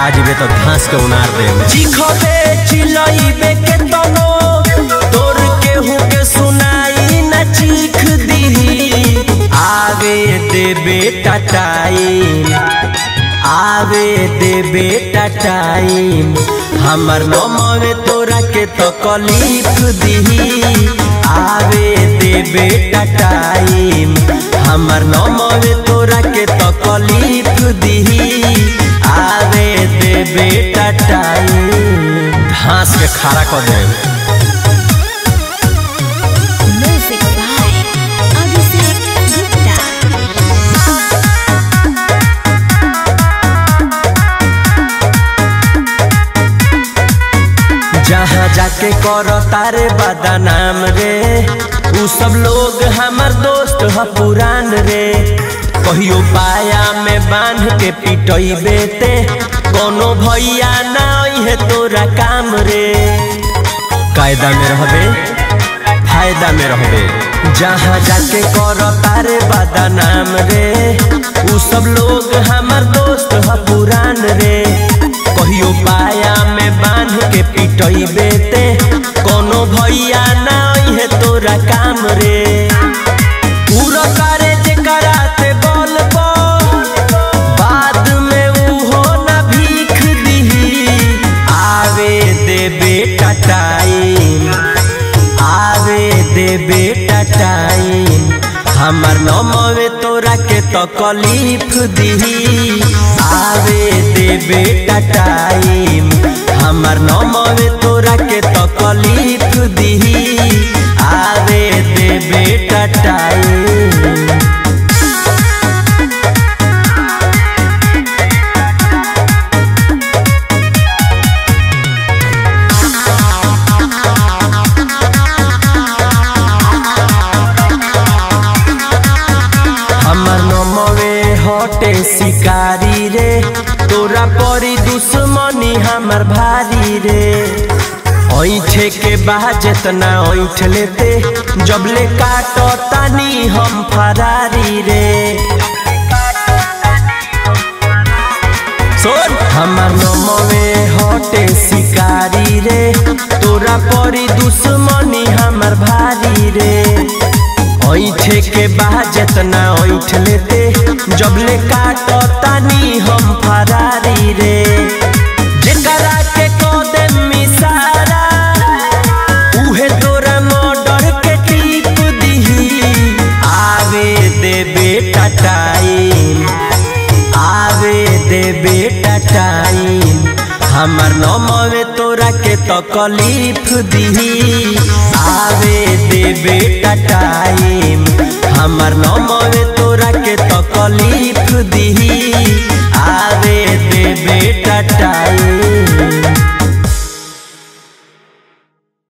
आजबे तो घास के उनार दे चिखबे चिलइबे के तनो तोर के हु के सुनाई न चीख दी आवे दे बेटा टाइम आवे दे बेटा टाइम हमर नमवे तोरा के तो कलीफ दी आवे दे बेटा टाइम हमर नमवे तोरा के तो कलीफ दी आवे दे बेटा टाइम घास के खारा कर दे जहाँ जाके करो तारे बदनाम रे उ सब लोग हमार दोस्त ह पुरान रे कहियो पाया में बांध के पिटइबे ते कोनो भैया ना है तोरा काम रे कायदा में रहबे फायदा में रहबे जहाँ जाके करो तारे बदनाम रे उ सब लोग हमार दोस्त ह पुरान रे कहियो पाया में बांध के पिटइबे ते कोनो भैया ना है तोरा काम रे पूरा करे जे कराते बोल बाद में उहो ना भीख दी आवे दे बेटा टाइम आवे दे बेटा टाइम हमर नमवे तोरा के तो कलीफ दी आवे दे बेटा टाइम हमर नमवे तोरा के तो कलीफ दी आवे दे बेटा टाइम हमर नमवे हटे शिकारी रे तोरा परी दुश्मनी हमर भारी रे ऐठे के बाद जितना ऐठ लेते जबले काटो तानी हम फरारी रे सुन हमर नमवे हटे शिकारी रे तोरा परी दुश्मनी हमर भारी रे ऐठे के बाद जितना ऐठ लेते जबले काटो तानी हम फरारी रे जेकरा के कोदे मिसारा उहे तोरा मर्डर के टीप दी आवे दे बेटा टाइम आवे दे बेटा टाइम हमर नमवे तोरा के तो कलीफ दी आवे दे बेटा टाइम